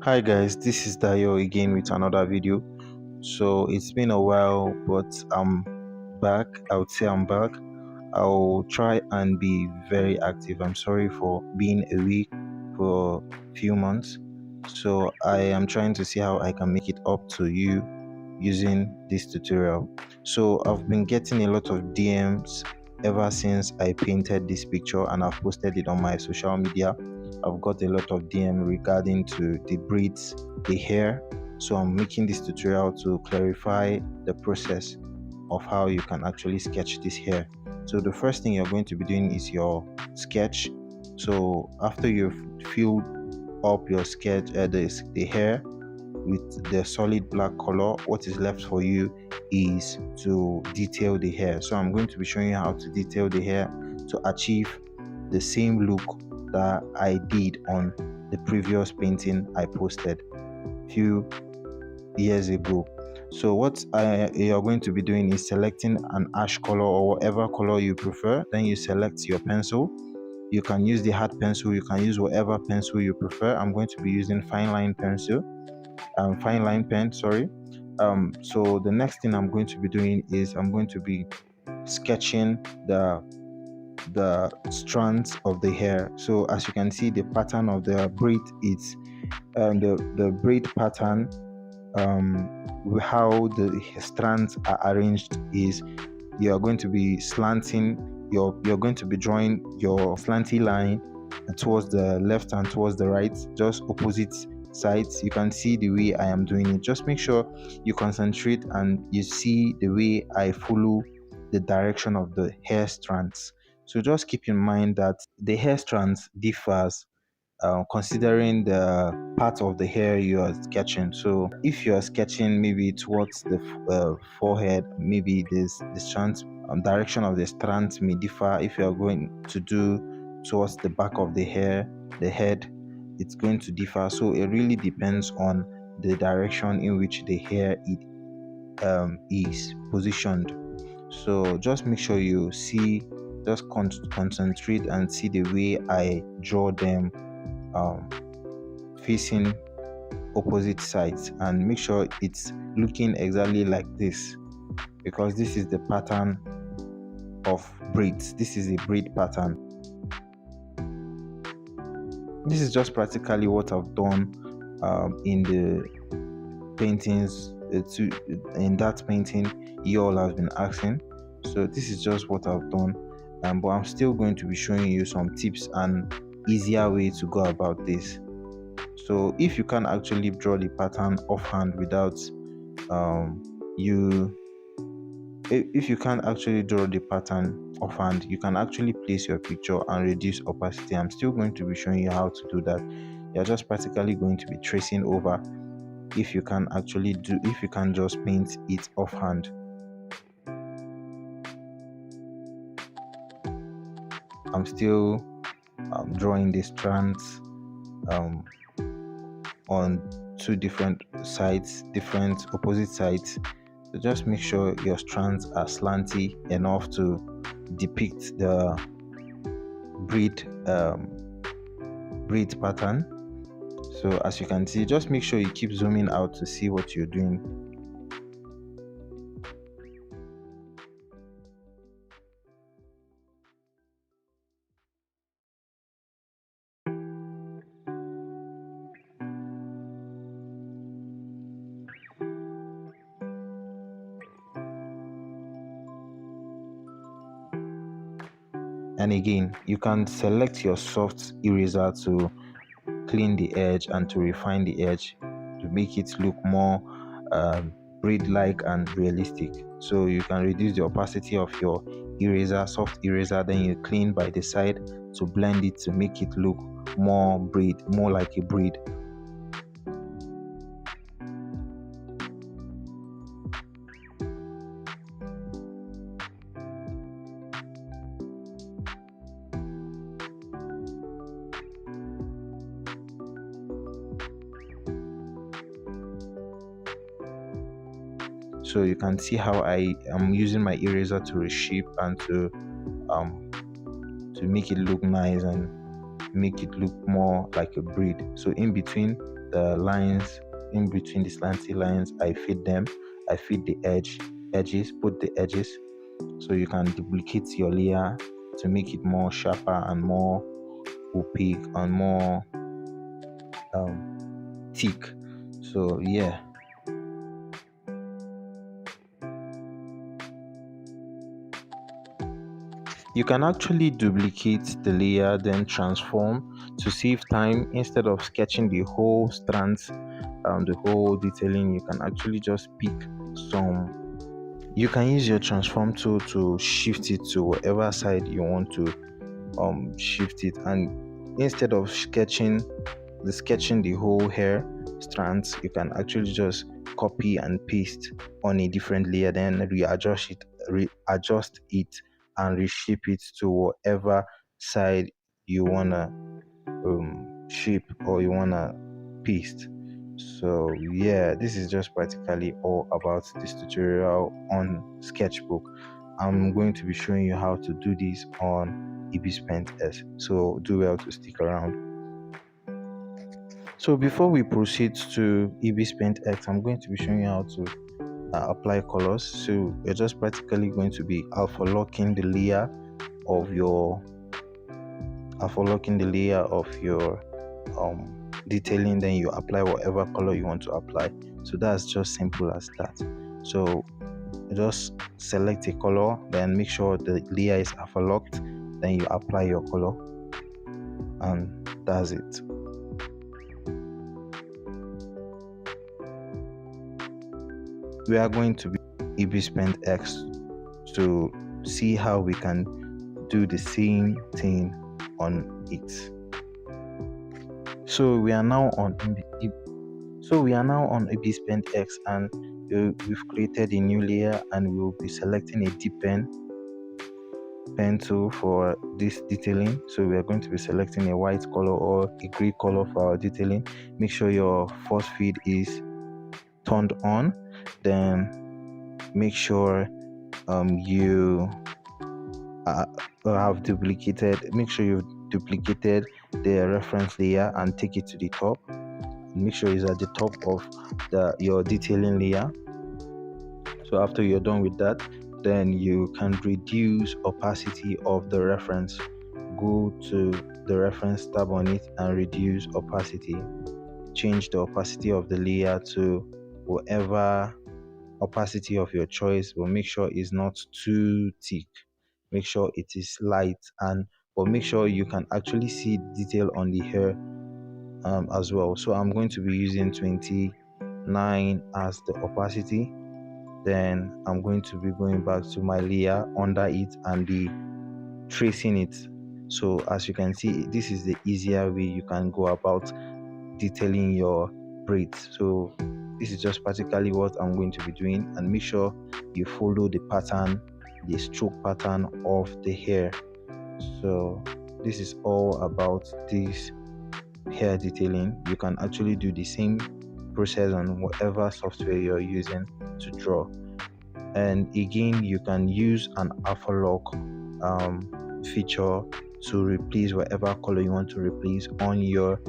Hi guys, this is Dayo again with another video. So it's been a while, but I'm back. I would say I'm back. I'll try and be very active. I'm sorry for being away for a few months. So I am trying to see how I can make it up to you using this tutorial. So I've been getting a lot of DMs ever since I painted this picture and I've posted it on my social media. I've got a lot of DM regarding to the braids, the hair. So I'm making this tutorial to clarify the process of how you can actually sketch this hair. So the first thing you're going to be doing is your sketch. So after you've filled up your sketch, the hair with the solid black color, what is left for you is to detail the hair. So I'm going to be showing you how to detail the hair to achieve the same look that I did on the previous painting I posted a few years ago. So what you're going to be doing is selecting an ash color or whatever color you prefer. Then you select your pencil. You can use the hard pencil, you can use whatever pencil you prefer. I'm going to be using fine line pencil, fine line pen, sorry. So the next thing I'm going to be doing is I'm going to be sketching the strands of the hair. So as you can see, the pattern of the braid is the braid pattern, how the strands are arranged is you are going to be slanting you're going to be drawing your slanty line towards the left and towards the right, just opposite sides. You can see the way I am doing it. Just make sure you concentrate and you see the way I follow the direction of the hair strands. So just keep in mind that the hair strands differs considering the part of the hair you are sketching. So if you are sketching maybe towards the forehead, maybe the strands direction of the strands may differ. If you are going to do towards the back of the hair, the head, it's going to differ. So it really depends on the direction in which the hair is positioned. So just make sure you see, just concentrate and see the way I draw them facing opposite sides, and make sure it's looking exactly like this, because this is the pattern of braids. This is a braid pattern. This is just practically what I've done in the paintings in that painting you all have been asking. So this is just what I've done, but I'm still going to be showing you some tips and easier way to go about this. So if you can actually draw the pattern offhand without if you can actually draw the pattern offhand, you can actually place your picture and reduce opacity. I'm still going to be showing you how to do that. You're just practically going to be tracing over if you can just paint it offhand. I'm still drawing the strands on two different sides, different opposite sides. So just make sure your strands are slanty enough to depict the braid pattern. So as you can see, just make sure you keep zooming out to see what you're doing. And again, you can select your soft eraser to clean the edge and to refine the edge to make it look more braid-like and realistic. So you can reduce the opacity of your eraser, soft eraser, then you clean by the side to blend it to make it look more like a braid. So you can see how I am using my eraser to reshape and to make it look nice and make it look more like a braid. So in between the lines in between the slanty lines, I feed them. I feed the edges, put the edges, so you can duplicate your layer to make it more sharper and more opaque and more thick. So yeah, you can actually duplicate the layer, then transform to save time. Instead of sketching the whole strands, the whole detailing, you can actually just pick some. You can use your transform tool to shift it to whatever side you want to shift it, and instead of sketching the whole hair strands, you can actually just copy and paste on a different layer, then readjust it and reshape it to whatever side you wanna shape or you wanna paste. So yeah, this is just practically all about this tutorial on sketchbook. I'm going to be showing you how to do this on Ibis Paint S, so do well to stick around. So before we proceed to Ibis Paint X, I'm going to be showing you how to apply colors. So we're just practically going to be alpha locking the layer of your detailing, then you apply whatever color you want to apply. So that's just simple as that. So just select a color, then make sure the layer is alpha locked, then you apply your color, and that's it. We are going to be Ibis Paint X to see how we can do the same thing on it. So we are now on Ibis Paint X, and we've created a new layer, and we will be selecting a deep pen tool for this detailing. So we are going to be selecting a white color or a gray color for our detailing. Make sure your force feed is turned on, then make sure you make sure you've duplicated the reference layer and take it to the top. Make sure it's at the top of your detailing layer. So after you're done with that, then you can reduce opacity of the reference. Go to the reference tab on it and reduce opacity. Change the opacity of the layer to whatever opacity of your choice, but make sure it's not too thick. Make sure it is light, but make sure you can actually see detail on the hair as well. So I'm going to be using 29 as the opacity. Then I'm going to be going back to my layer under it and be tracing it. So as you can see, this is the easier way you can go about detailing your braids. So this is just practically what I'm going to be doing, and make sure you follow the pattern, the stroke pattern of the hair. So this is all about this hair detailing. You can actually do the same process on whatever software you're using to draw. And again, you can use an alpha lock feature to replace whatever color you want to replace on your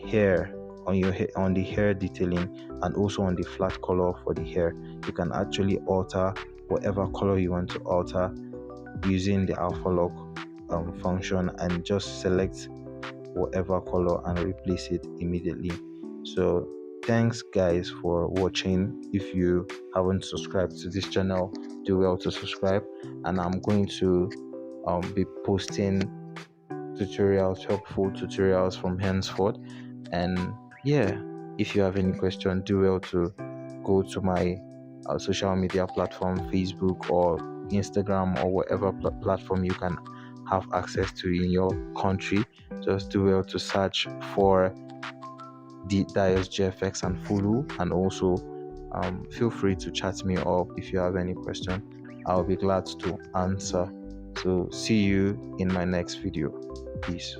hair, on the hair detailing, and also on the flat color for the hair. You can actually alter whatever color you want to alter using the alpha lock function, and just select whatever color and replace it immediately. So thanks guys for watching. If you haven't subscribed to this channel, do well to subscribe, and I'm going to be posting helpful tutorials from henceforth. And yeah, if you have any question, do well to go to my social media platform, Facebook or Instagram, or whatever platform you can have access to in your country. Just do well to search for the Dios GFX and follow, and also feel free to chat me up if you have any question. I'll be glad to answer. So see you in my next video. Peace.